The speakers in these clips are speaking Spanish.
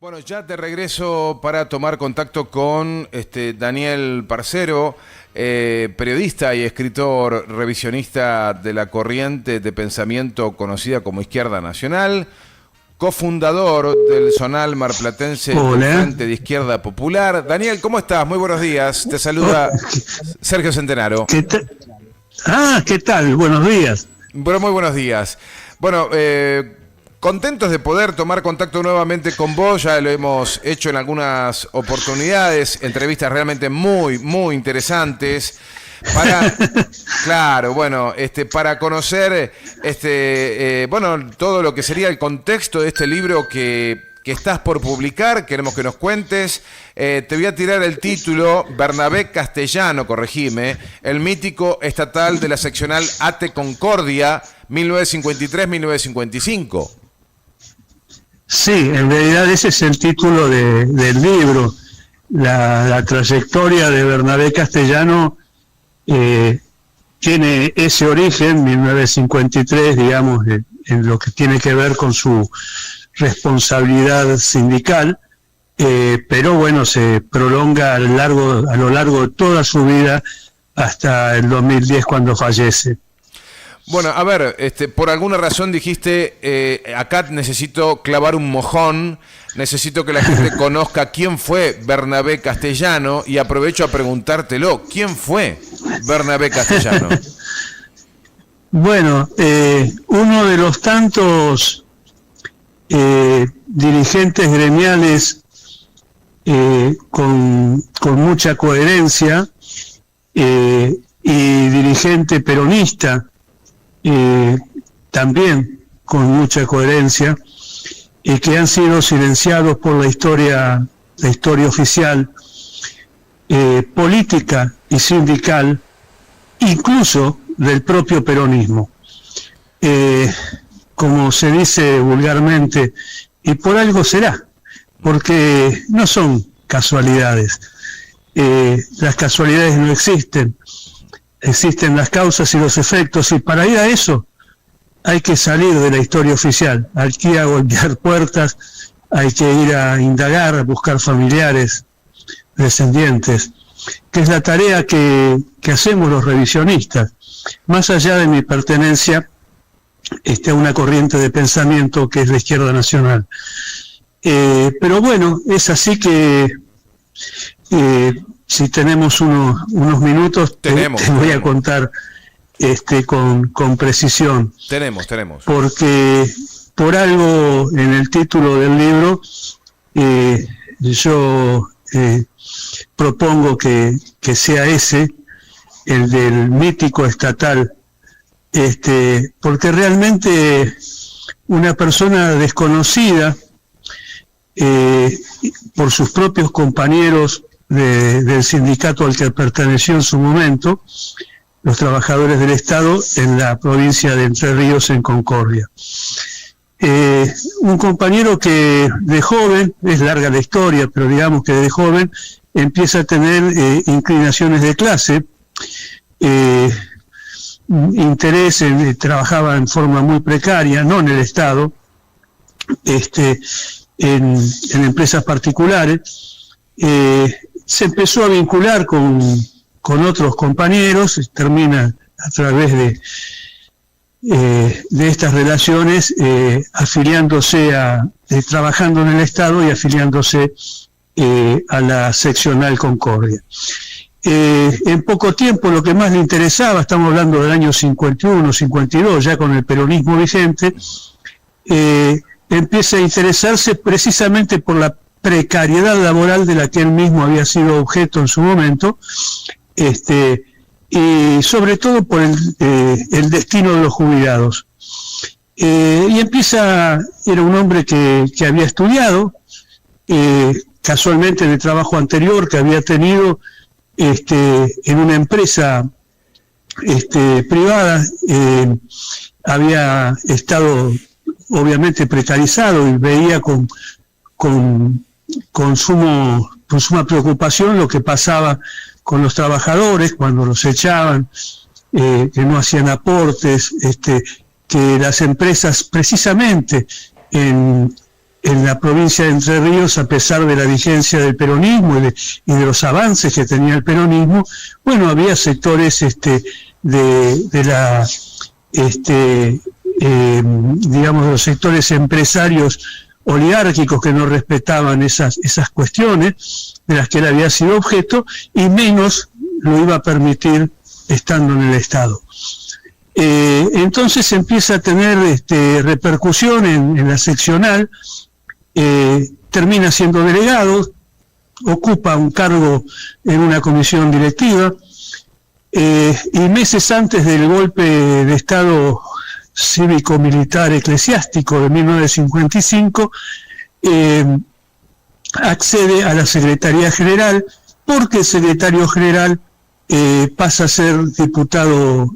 Bueno, ya de regreso para tomar contacto con Daniel Parcero, periodista y escritor revisionista de la corriente de pensamiento conocida como Izquierda Nacional, cofundador del zonal marplatense del Frente de Izquierda Popular. Daniel, ¿cómo estás? Muy buenos días. Te saluda Sergio Centenaro. ¿Qué tal? Buenos días. Bueno, muy buenos días. Bueno, contentos de poder tomar contacto nuevamente con vos, ya lo hemos hecho en algunas oportunidades, entrevistas realmente muy interesantes, para, claro, bueno, para conocer, bueno, todo lo que sería el contexto de este libro que estás por publicar. Queremos que nos cuentes. Te voy a tirar el título: Bernabé Castellano, corregime, el mítico estatal de la seccional ATE Concordia, 1953-1955. Sí, en realidad ese es el título del libro. La trayectoria de Bernabé Castellano tiene ese origen, 1953, digamos, en lo que tiene que ver con su responsabilidad sindical, pero bueno, se prolonga a lo largo de toda su vida hasta el 2010, cuando fallece. Bueno, a ver, por alguna razón dijiste, acá necesito clavar un mojón, necesito que la gente conozca quién fue Bernabé Castellano, y aprovecho a preguntártelo: ¿quién fue Bernabé Castellano? Bueno, uno de los tantos dirigentes gremiales con mucha coherencia y dirigente peronista también con mucha coherencia, y que han sido silenciados por la historia oficial, política y sindical, incluso del propio peronismo. Como se dice vulgarmente, y por algo será, porque no son casualidades. Las casualidades no existen. Existen las causas y los efectos, y para ir a eso hay que salir de la historia oficial, hay que ir a golpear puertas, hay que ir a indagar, a buscar familiares, descendientes, que es la tarea que hacemos los revisionistas, más allá de mi pertenencia a una corriente de pensamiento que es la Izquierda Nacional. Pero bueno, es así que si tenemos unos minutos, te voy a contar con precisión. Tenemos. Porque por algo en el título del libro yo propongo que sea ese, el del mítico estatal, porque realmente una persona desconocida por sus propios compañeros del sindicato al que perteneció en su momento, los trabajadores del Estado, en la provincia de Entre Ríos, en Concordia. Un compañero que de joven, es larga la historia, pero digamos que de joven empieza a tener inclinaciones de clase, interés, trabajaba en forma muy precaria, no en el Estado, en empresas particulares. Se empezó a vincular con otros compañeros, termina a través de estas relaciones afiliándose trabajando en el Estado y afiliándose a la seccional Concordia. En poco tiempo, lo que más le interesaba, estamos hablando del año 51, 52, ya con el peronismo vigente, empieza a interesarse precisamente por la precariedad laboral de la que él mismo había sido objeto en su momento, y sobre todo por el destino de los jubilados. Y era un hombre que había estudiado, casualmente en el trabajo anterior que había tenido en una empresa privada, había estado obviamente precarizado y veía con suma preocupación lo que pasaba con los trabajadores cuando los echaban, que no hacían aportes, que las empresas precisamente en en la provincia de Entre Ríos, a pesar de la vigencia del peronismo y de los avances que tenía el peronismo, bueno, había sectores digamos, de los sectores empresarios oligárquicos que no respetaban esas cuestiones de las que él había sido objeto, y menos lo iba a permitir estando en el Estado. Entonces empieza a tener repercusión en la seccional, termina siendo delegado, ocupa un cargo en una comisión directiva, y meses antes del golpe de Estado cívico-militar eclesiástico de 1955, accede a la Secretaría General, porque el secretario general pasa a ser diputado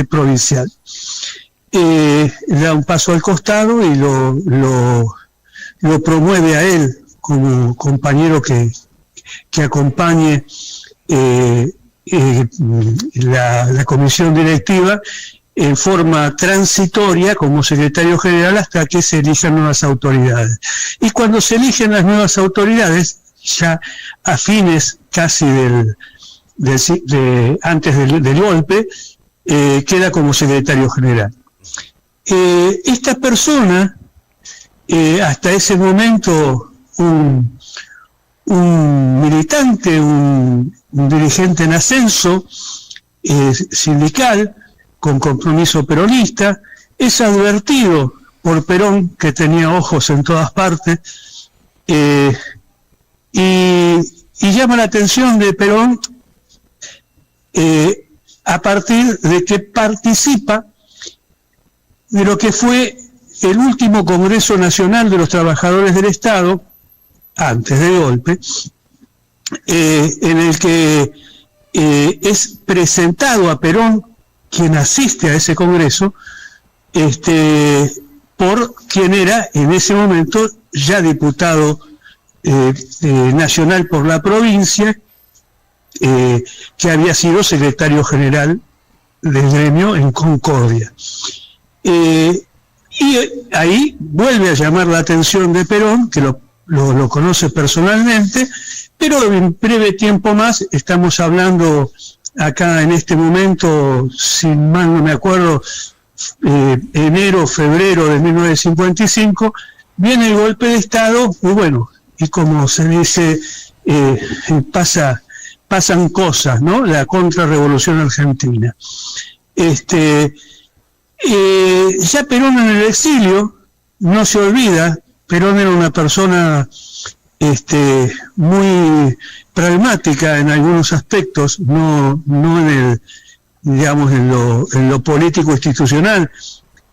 provincial. Da un paso al costado y lo promueve a él como compañero que acompañe la comisión directiva en forma transitoria como secretario general hasta que se elijan nuevas autoridades. Y cuando se eligen las nuevas autoridades, ya a fines casi antes del golpe, queda como secretario general. Esta persona, hasta ese momento un militante, un dirigente en ascenso sindical, con compromiso peronista, es advertido por Perón, que tenía ojos en todas partes, y llama la atención de Perón a partir de que participa de lo que fue el último Congreso Nacional de los Trabajadores del Estado, antes del golpe, en el que es presentado a Perón, quien asiste a ese congreso, por quien era en ese momento ya diputado nacional por la provincia, que había sido secretario general del gremio en Concordia. Y ahí vuelve a llamar la atención de Perón, que lo conoce personalmente, pero en breve tiempo más, estamos hablando acá en este momento, si mal no me acuerdo, enero, febrero de 1955, viene el golpe de Estado, y bueno, y como se dice, pasan cosas, ¿no? La contrarrevolución argentina. Ya Perón en el exilio, no se olvida, Perón era una persona muy pragmática en algunos aspectos, no en el, digamos, en lo político institucional,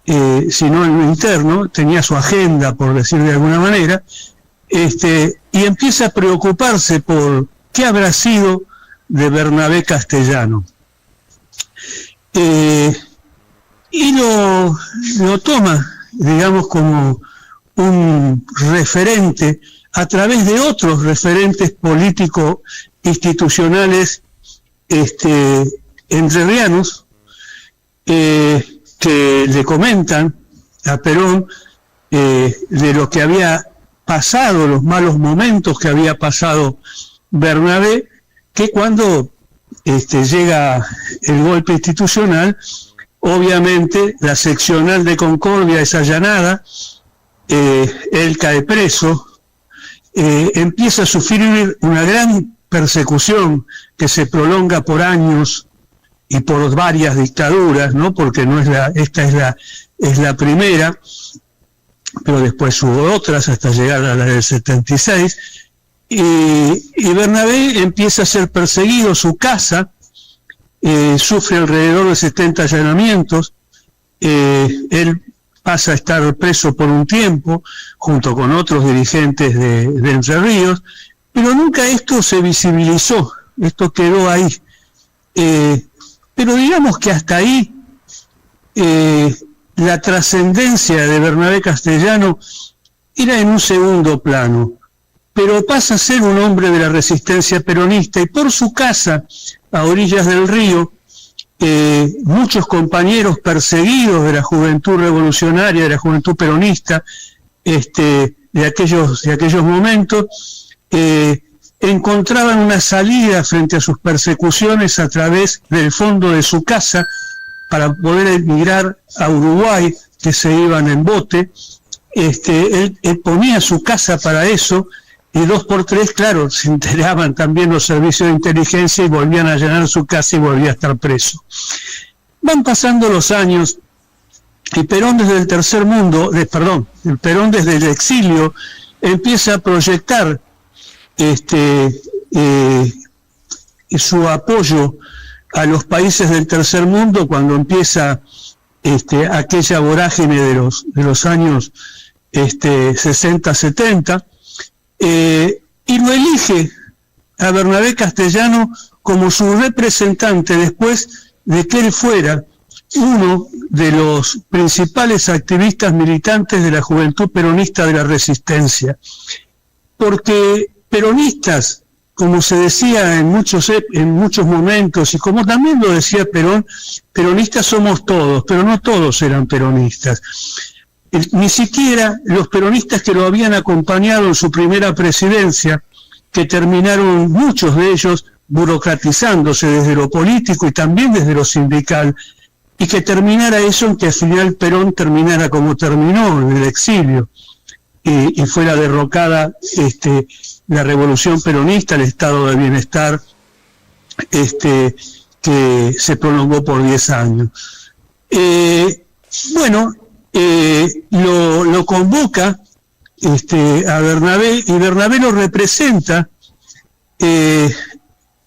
sino en lo interno. Tenía su agenda, por decir de alguna manera, y empieza a preocuparse por qué habrá sido de Bernabé Castellano. Y lo toma, digamos, como un referente a través de otros referentes políticos institucionales entrerrianos, que le comentan a Perón de lo que había pasado, los malos momentos que había pasado Bernabé, que cuando llega el golpe institucional, obviamente la seccional de Concordia es allanada, él cae preso, empieza a sufrir una gran persecución que se prolonga por años y por varias dictaduras, ¿no? Porque esta es la primera, pero después hubo otras hasta llegar a la del 76, y Bernabé empieza a ser perseguido, su casa sufre alrededor de 70 allanamientos, él pasa a estar preso por un tiempo, junto con otros dirigentes de Entre Ríos, pero nunca esto se visibilizó, esto quedó ahí. Pero digamos que hasta ahí la trascendencia de Bernabé Castellano era en un segundo plano, pero pasa a ser un hombre de la resistencia peronista, y por su casa, a orillas del río, muchos compañeros perseguidos de la juventud revolucionaria, de la juventud peronista, de aquellos momentos, encontraban una salida frente a sus persecuciones a través del fondo de su casa para poder emigrar a Uruguay, que se iban en bote. Él ponía su casa para eso, y 2 por 3, claro, se enteraban también los servicios de inteligencia y volvían a allanar su casa y volvía a estar preso. Van pasando los años y Perón desde el tercer mundo, Perón desde el exilio empieza a proyectar su apoyo a los países del tercer mundo cuando empieza aquella vorágine de los años 60-70, y lo elige a Bernabé Castellano como su representante después de que él fuera uno de los principales activistas militantes de la Juventud Peronista de la Resistencia. Porque peronistas, como se decía en muchos momentos, y como también lo decía Perón, peronistas somos todos, pero no todos eran peronistas. Ni siquiera los peronistas que lo habían acompañado en su primera presidencia, que terminaron muchos de ellos burocratizándose desde lo político y también desde lo sindical, y que terminara eso en que al final Perón terminara como terminó, en el exilio, y fuera derrocada la revolución peronista, el estado de bienestar que se prolongó por 10 años. Lo convoca a Bernabé, y Bernabé lo representa,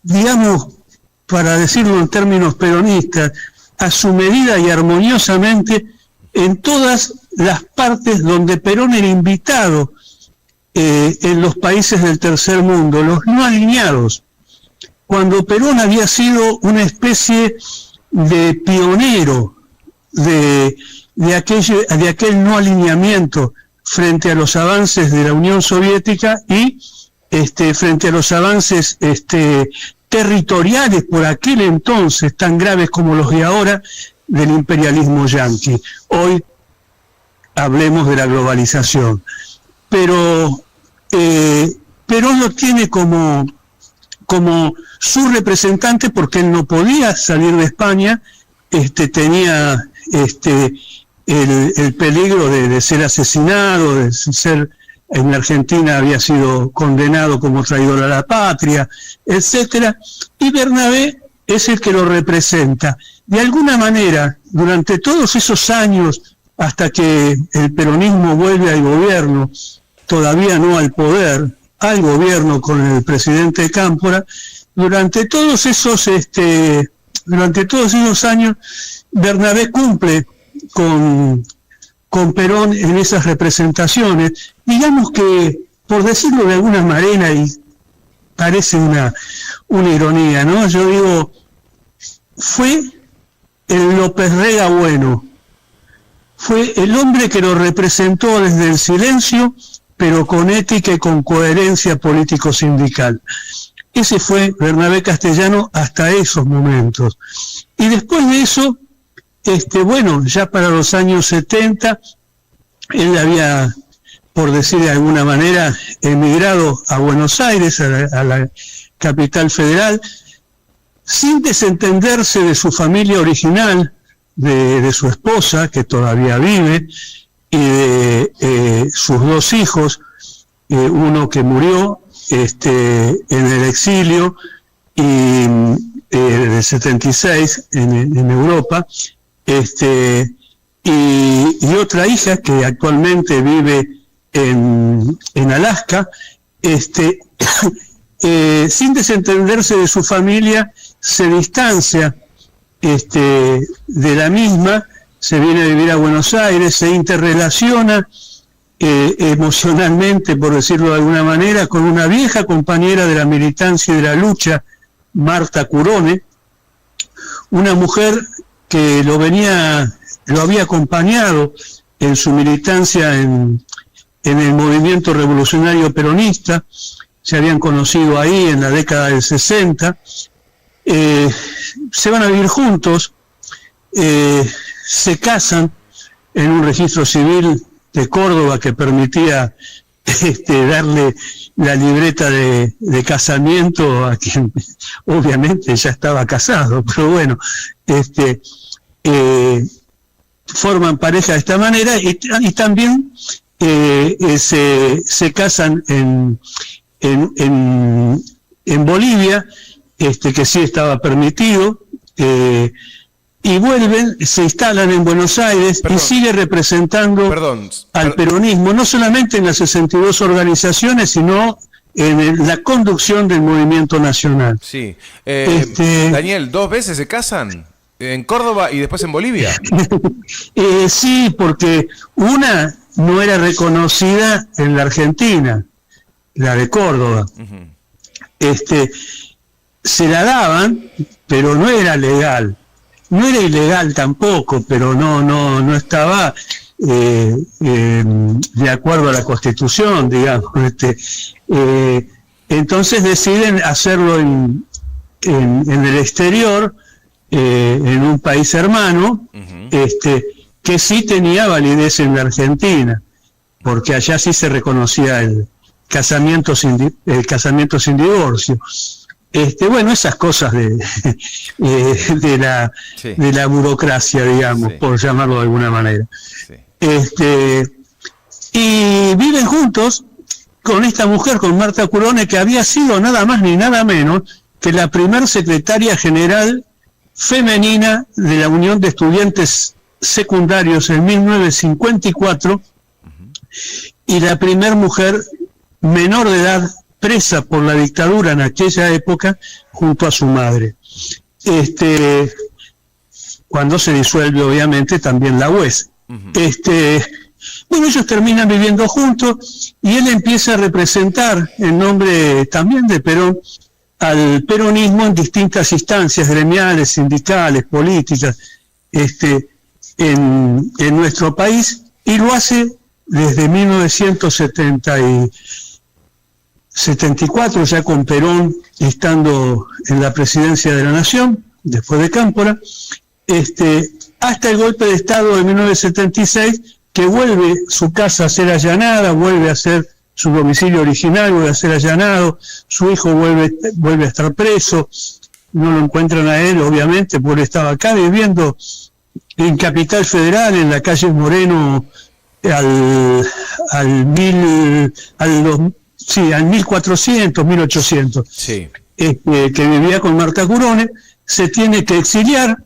digamos, para decirlo en términos peronistas, a su medida y armoniosamente en todas las partes donde Perón era invitado, en los países del tercer mundo, los no alineados, cuando Perón había sido una especie de pionero de aquel no alineamiento frente a los avances de la Unión Soviética y frente a los avances territoriales por aquel entonces tan graves como los de ahora del imperialismo yanqui. Hoy hablemos de la globalización. Pero Perón lo tiene como su representante porque él no podía salir de España, tenía el peligro de ser asesinado, de ser, en la Argentina había sido condenado como traidor a la patria, etcétera, y Bernabé es el que lo representa. De alguna manera, durante todos esos años, hasta que el peronismo vuelve al gobierno, todavía no al poder, al gobierno con el presidente Cámpora, durante todos esos años, Bernabé cumple con Perón en esas representaciones. Digamos que, por decirlo de alguna manera, y parece una ironía, ¿no? Yo digo, fue el López Rega bueno, fue el hombre que lo representó desde el silencio, pero con ética y con coherencia político-sindical. Ese fue Bernabé Castellano hasta esos momentos. Y después de eso, ya para los años 70, él había, por decir de alguna manera, emigrado a Buenos Aires, a la capital federal, sin desentenderse de su familia original, de su esposa, que todavía vive, y de sus 2 hijos, uno que murió en el exilio, y del 76 en Europa, y otra hija que actualmente vive en Alaska, sin desentenderse de su familia, se distancia de la misma, se viene a vivir a Buenos Aires, se interrelaciona emocionalmente, por decirlo de alguna manera, con una vieja compañera de la militancia y de la lucha, Marta Curone, una mujer que lo había acompañado en su militancia en el movimiento revolucionario peronista. Se habían conocido ahí en la década del 60, se van a vivir juntos, se casan en un registro civil de Córdoba que permitía darle la libreta de casamiento a quien obviamente ya estaba casado, pero bueno, forman pareja de esta manera y también se casan en Bolivia, que sí estaba permitido, y vuelven, se instalan en Buenos Aires y sigue representando al peronismo, no solamente en las 62 organizaciones, sino en la conducción del movimiento nacional. Sí. Daniel, ¿2 veces se casan? ¿En Córdoba y después en Bolivia? Sí, porque una no era reconocida en la Argentina, la de Córdoba. Uh-huh. Se la daban, pero no era legal. No era ilegal tampoco, pero no estaba de acuerdo a la Constitución, digamos. Entonces deciden hacerlo en el exterior, en un país hermano, uh-huh. Que sí tenía validez en la Argentina, porque allá sí se reconocía el casamiento sin divorcio. Bueno, esas cosas de la burocracia, digamos, sí, por llamarlo de alguna manera. Sí. Y viven juntos con esta mujer, con Marta Curone, que había sido nada más ni nada menos que la primer secretaria general femenina de la Unión de Estudiantes Secundarios en 1954, uh-huh. y la primer mujer menor de edad presa por la dictadura en aquella época junto a su madre. Cuando se disuelve obviamente también la UES. Uh-huh. Bueno, ellos terminan viviendo juntos y él empieza a representar en nombre también de Perón al peronismo en distintas instancias gremiales, sindicales, políticas, en nuestro país, y lo hace desde 1974, ya con Perón estando en la presidencia de la Nación, después de Cámpora, hasta el golpe de Estado de 1976, que vuelve su casa a ser allanada, vuelve a ser su domicilio original, vuelve a ser allanado, su hijo vuelve a estar preso, no lo encuentran a él, obviamente, porque estaba acá viviendo en Capital Federal, en la calle Moreno, al 1400, 1800, sí. Que vivía con Marta Curone. Se tiene que exiliar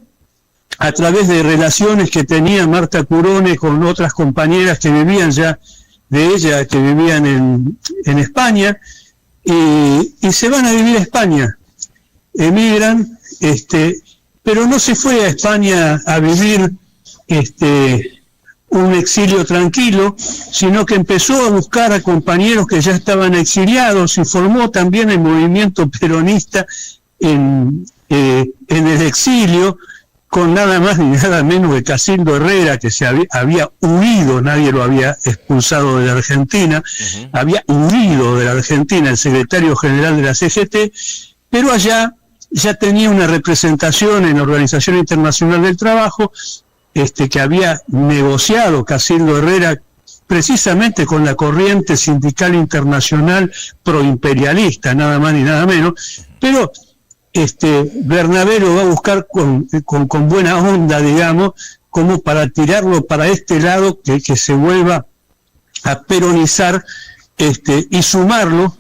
a través de relaciones que tenía Marta Curone con otras compañeras que vivían ya de ella, que vivían en España, y se van a vivir a España, emigran, pero no se fue a España a vivir un exilio tranquilo, sino que empezó a buscar a compañeros que ya estaban exiliados y formó también el movimiento peronista en el exilio, con nada más ni nada menos que Casildo Herrera, que se había huido, nadie lo había expulsado de la Argentina, uh-huh. había huido de la Argentina, el secretario general de la CGT, pero allá ya tenía una representación en la Organización Internacional del Trabajo, que había negociado Casildo Herrera precisamente con la corriente sindical internacional proimperialista, nada más ni nada menos, pero Bernabé lo va a buscar con buena onda, digamos, como para tirarlo para este lado, que se vuelva a peronizar, y sumarlo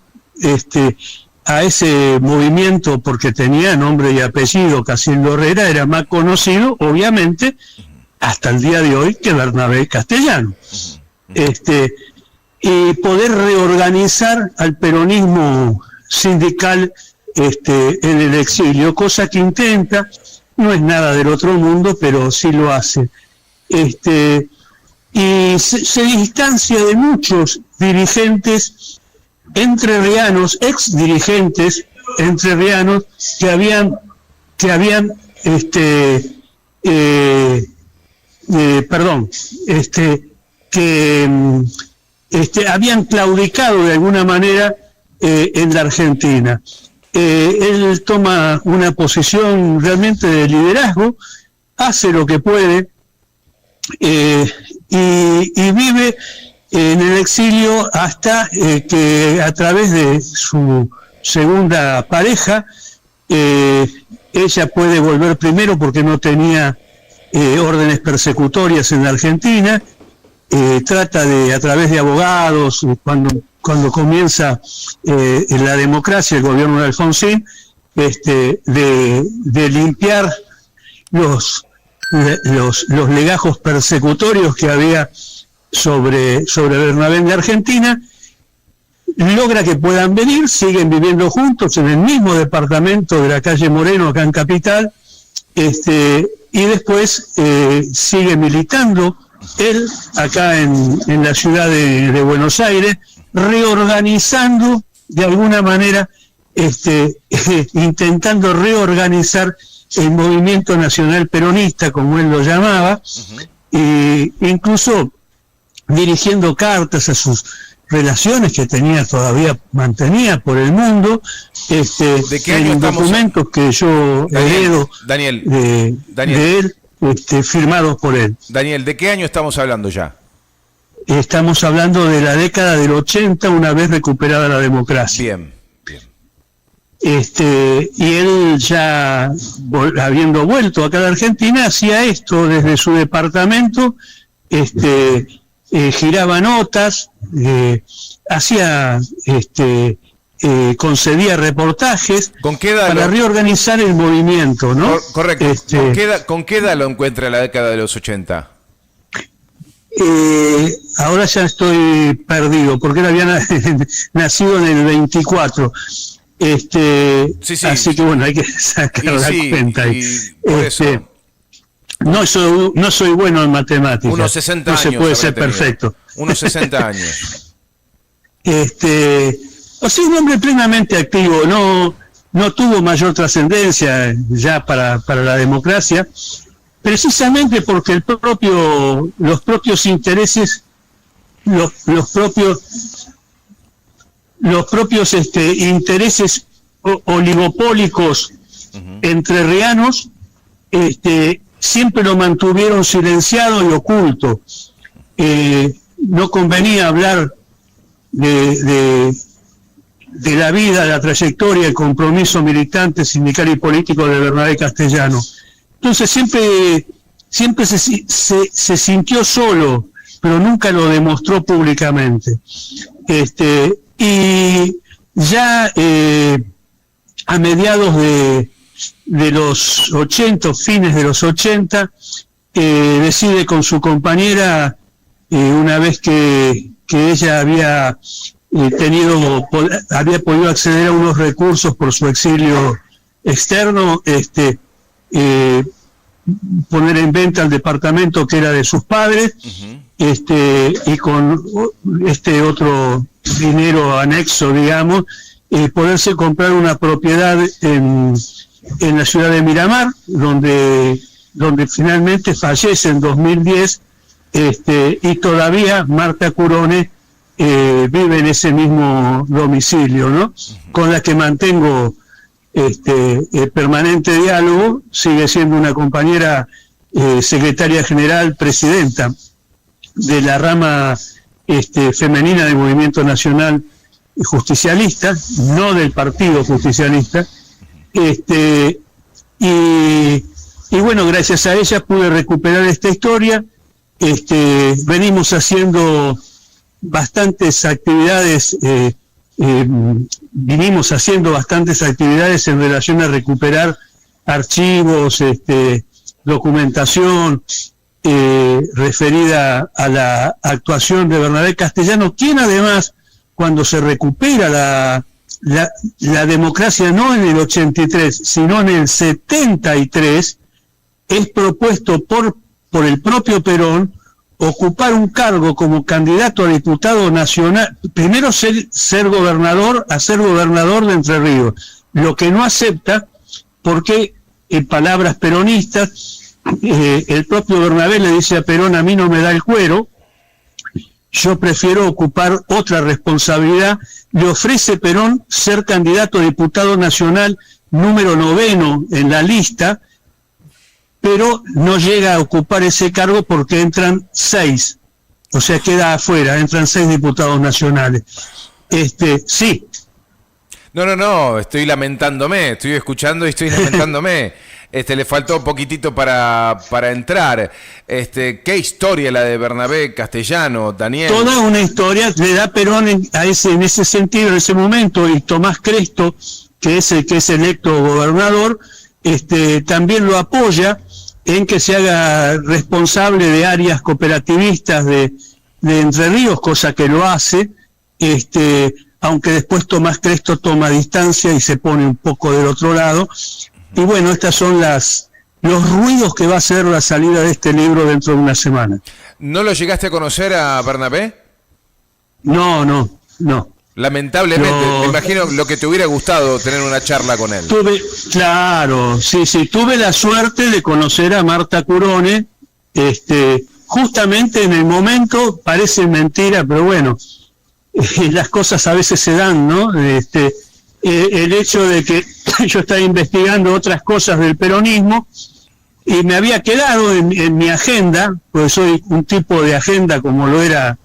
a ese movimiento, porque tenía nombre y apellido. Casildo Herrera era más conocido, obviamente, hasta el día de hoy, que Bernabé Castellano. Y poder reorganizar al peronismo sindical en el exilio, cosa que intenta, no es nada del otro mundo, pero sí lo hace. Y se distancia de muchos dirigentes entrerrianos, ex dirigentes entrerrianos, que habían habían claudicado de alguna manera en la Argentina. Él toma una posición realmente de liderazgo, hace lo que puede, y vive en el exilio hasta que a través de su segunda pareja, ella puede volver primero porque no tenía órdenes persecutorias en la Argentina, trata de, a través de abogados, cuando comienza la democracia, el gobierno de Alfonsín, de limpiar los legajos persecutorios que había sobre Bernabé de Argentina, logra que puedan venir, siguen viviendo juntos en el mismo departamento de la calle Moreno, acá en Capital, y después sigue militando él acá en la ciudad de Buenos Aires, reorganizando de alguna manera, intentando reorganizar el movimiento nacional peronista, como él lo llamaba, e incluso dirigiendo cartas a sus relaciones que mantenía por el mundo, ¿De qué año en documentos que yo heredo de él, firmados por él. Daniel, ¿de qué año estamos hablando ya? Estamos hablando de la década del 80, una vez recuperada la democracia. Bien. Y él ya, habiendo vuelto acá a la Argentina, hacía esto desde su departamento, giraba notas, hacía, concedía reportajes. ¿Con qué edad para reorganizar el movimiento, ¿no? Correcto. ¿Con qué edad lo encuentra la década de los 80? Ahora ya estoy perdido, porque él había nacido en el 24. Sí. Así que bueno, hay que sacar la cuenta ahí. No soy bueno en matemáticas. Unos 60 años. No se puede ser perfecto. Unos 60 años. O sea, un hombre plenamente activo, no tuvo mayor trascendencia ya para la democracia, precisamente porque los propios intereses, los propios intereses oligopólicos entrerrianos, siempre lo mantuvieron silenciado y oculto. No convenía hablar de la vida, la trayectoria, el compromiso militante, sindical y político de Bernabé Castellano. Entonces siempre se sintió solo, pero nunca lo demostró públicamente. Y ya a mediados de los 80, fines de los 80, decide con su compañera, una vez que ella había podido acceder a unos recursos por su exilio externo, poner en venta el departamento que era de sus padres, y con otro dinero anexo, digamos, poderse comprar una propiedad en la ciudad de Miramar, donde finalmente fallece en 2010, y todavía Marta Curone vive en ese mismo domicilio, ¿no? Con la que mantengo permanente diálogo. Sigue siendo una compañera secretaria general, presidenta de la rama femenina del Movimiento Nacional Justicialista, no del Partido Justicialista, y bueno, gracias a ella pude recuperar esta historia. Venimos haciendo bastantes actividades, en relación a recuperar archivos, documentación referida a la actuación de Bernabé Castellano, quien además, cuando se recupera la democracia, no en el 83, sino en el 73, es propuesto por el propio Perón ocupar un cargo como candidato a diputado nacional, primero ser gobernador de Entre Ríos, lo que no acepta porque, en palabras peronistas, el propio Bernabé le dice a Perón: a mí no me da el cuero, yo prefiero ocupar otra responsabilidad. Le ofrece Perón ser candidato a diputado nacional número 9 en la lista, pero no llega a ocupar ese cargo porque entran 6 o sea, queda afuera, entran 6 diputados nacionales. Sí. No, estoy lamentándome, estoy escuchando y estoy lamentándome. Le faltó poquitito para entrar. ¿Qué historia la de Bernabé Castellano, Daniel? Toda una historia le da Perón en ese sentido, en ese momento, y Tomás Cresto, que es el que es electo gobernador, también lo apoya en que se haga responsable de áreas cooperativistas de Entre Ríos, cosa que lo hace, aunque después Tomás Cresto toma distancia y se pone un poco del otro lado. Y bueno, estas son los ruidos que va a hacer la salida de este libro dentro de una semana. ¿No lo llegaste a conocer a Bernabé? No. Lamentablemente, me imagino lo que te hubiera gustado tener una charla con él. Claro, sí, tuve la suerte de conocer a Marta Curone, justamente en el momento, parece mentira, pero bueno, las cosas a veces se dan, ¿no? El hecho de que yo estaba investigando otras cosas del peronismo y me había quedado en mi agenda, porque soy un tipo de agenda como lo era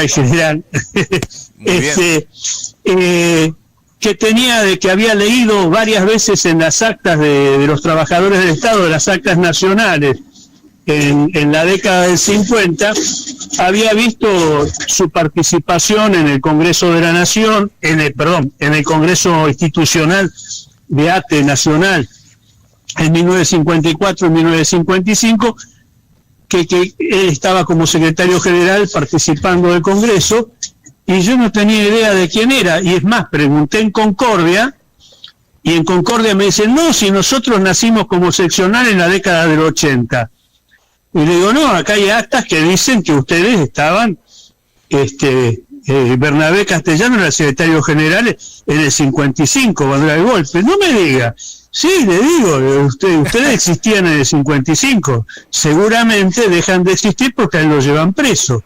el general, que tenía que había leído varias veces en las actas de los trabajadores del Estado, de las actas nacionales, en la década del 50, había visto su participación en el Congreso de la Nación, en el Congreso Institucional de ATE Nacional en 1954 y 1955, que él estaba como secretario general participando del Congreso, y yo no tenía idea de quién era, y es más, pregunté en Concordia, y en Concordia me dicen, no, si nosotros nacimos como seccional en la década del 80. Y le digo, no, acá hay actas que dicen que ustedes estaban, Bernabé Castellano era secretario general en el 55, cuando era el golpe. No me diga. Sí, le digo, ustedes existían en el 55. Seguramente dejan de existir porque a él lo llevan preso.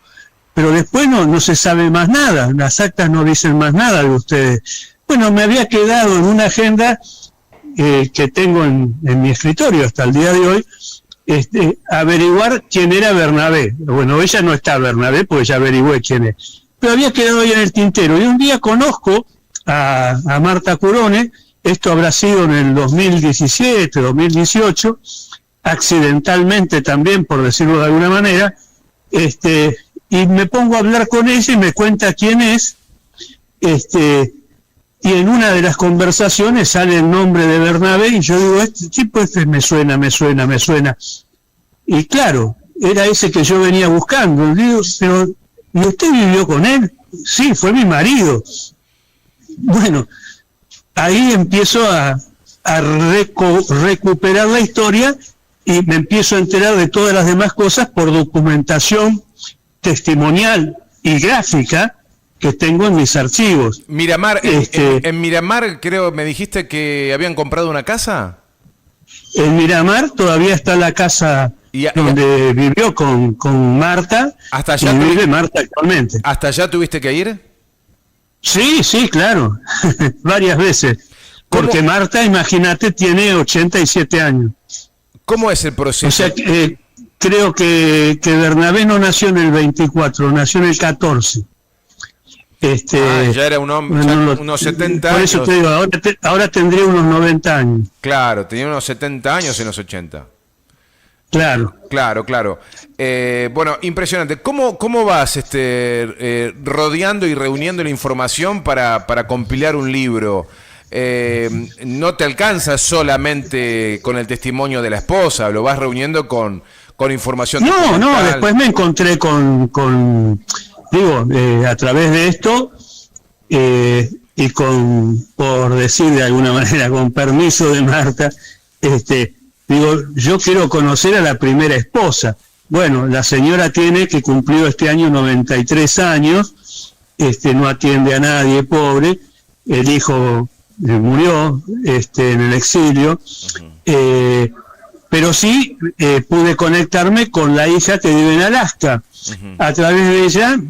Pero después no se sabe más nada. Las actas no dicen más nada de ustedes. Bueno, me había quedado en una agenda que tengo en mi escritorio hasta el día de hoy, averiguar quién era Bernabé. Bueno, ella no está Bernabé, porque ya averigüé quién es. Pero había quedado ahí en el tintero. Y un día conozco a Marta Curone, esto habrá sido en el 2017, 2018, accidentalmente también, por decirlo de alguna manera, y me pongo a hablar con ella y me cuenta quién es, y en una de las conversaciones sale el nombre de Bernabé, y yo digo, este tipo me suena. Y claro, era ese que yo venía buscando. Y digo, pero ¿y usted vivió con él? Sí, fue mi marido. Bueno, ahí empiezo a recuperar la historia y me empiezo a enterar de todas las demás cosas por documentación testimonial y gráfica que tengo en mis archivos. Miramar, en Miramar creo me dijiste que habían comprado una casa. En Miramar todavía está la casa donde vivió con Marta. ¿Hasta allá vive Marta actualmente? ¿Hasta allá tuviste que ir? Sí, claro. Varias veces. Porque Marta, imagínate, tiene 87 años. ¿Cómo es el proceso? O sea, creo que Bernabé no nació en el 24, nació en el 14. Ya era un hombre, unos 70 años. Por eso te digo, ahora tendría unos 90 años. Claro, tenía unos 70 años en los 80. Claro. Bueno, impresionante. ¿Cómo vas rodeando y reuniendo la información para compilar un libro? No te alcanza solamente con el testimonio de la esposa, lo vas reuniendo con información. No, después me encontré a través de esto y por decir de alguna manera, con permiso de Marta, yo quiero conocer a la primera esposa. Bueno, la señora que cumplió este año 93 años, no atiende a nadie, pobre, el hijo murió en el exilio, pero sí pude conectarme con la hija que vive en Alaska. A través de ella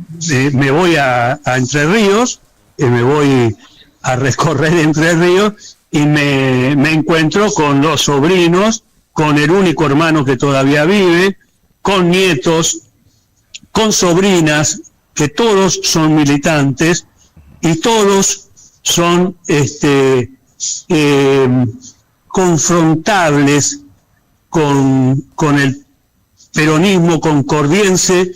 me voy a Entre Ríos, me voy a recorrer Entre Ríos y me encuentro con los sobrinos, con el único hermano que todavía vive, con nietos, con sobrinas, que todos son militantes y todos son confrontables con el peronismo concordiense,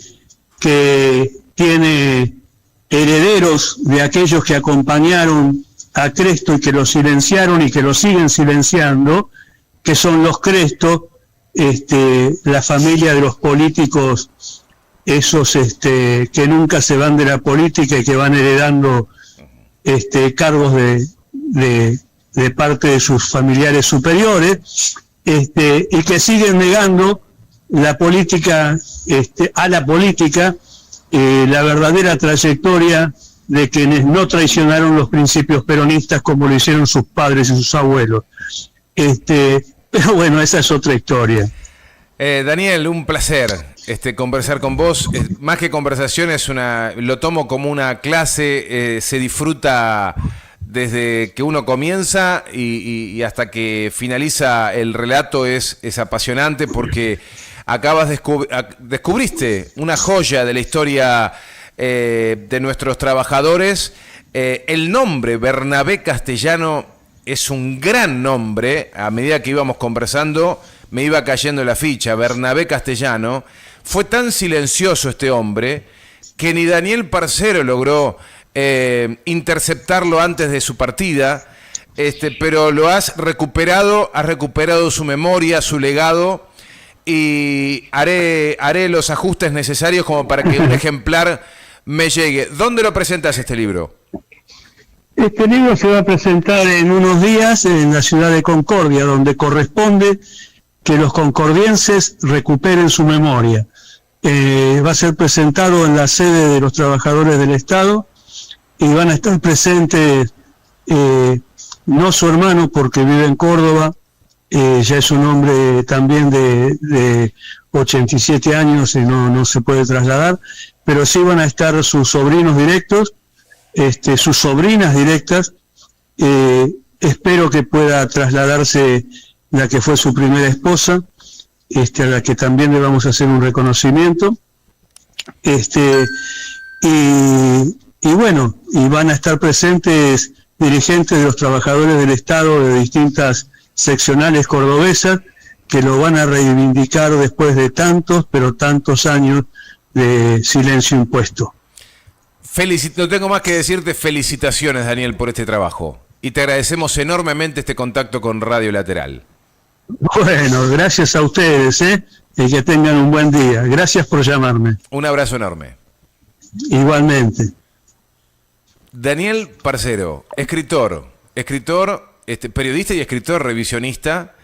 que tiene herederos de aquellos que acompañaron a Cresto y que lo silenciaron y que lo siguen silenciando, que son los Cresto, la familia de los políticos, esos que nunca se van de la política y que van heredando cargos de parte de sus familiares superiores, y que siguen negando la política, a la política, la verdadera trayectoria de quienes no traicionaron los principios peronistas como lo hicieron sus padres y sus abuelos. Pero bueno, esa es otra historia. Daniel, un placer conversar con vos. Más que conversación, lo tomo como una clase, se disfruta desde que uno comienza y hasta que finaliza el relato. Es apasionante porque descubriste una joya de la historia de nuestros trabajadores. El nombre Bernabé Castellano es un gran nombre. A medida que íbamos conversando me iba cayendo la ficha. Bernabé Castellano. Fue tan silencioso este hombre que ni Daniel Parcero logró interceptarlo antes de su partida, pero lo has recuperado su memoria, su legado, y haré los ajustes necesarios como para que un ejemplar me llegue. ¿Dónde lo presentas este libro? Este libro se va a presentar en unos días en la ciudad de Concordia, donde corresponde que los concordienses recuperen su memoria. Va a ser presentado en la sede de los trabajadores del Estado y van a estar presentes no su hermano, porque vive en Córdoba, ya es un hombre también de 87 años y no se puede trasladar, pero sí van a estar sus sobrinos directos, sus sobrinas directas. Espero que pueda trasladarse la que fue su primera esposa, a la que también le vamos a hacer un reconocimiento, y bueno, y van a estar presentes dirigentes de los trabajadores del Estado de distintas seccionales cordobesas, que lo van a reivindicar después de tantos, pero tantos años de silencio impuesto. No tengo más que decirte. Felicitaciones, Daniel, por este trabajo, y te agradecemos enormemente este contacto con Radio Lateral. Bueno, gracias a ustedes, y que tengan un buen día. Gracias por llamarme. Un abrazo enorme. Igualmente. Daniel Parcero, escritor, periodista y escritor revisionista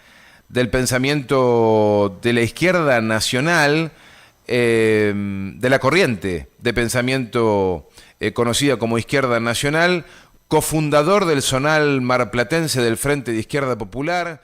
del pensamiento de la izquierda nacional, de la corriente de pensamiento conocida como Izquierda Nacional, cofundador del zonal marplatense del Frente de Izquierda Popular.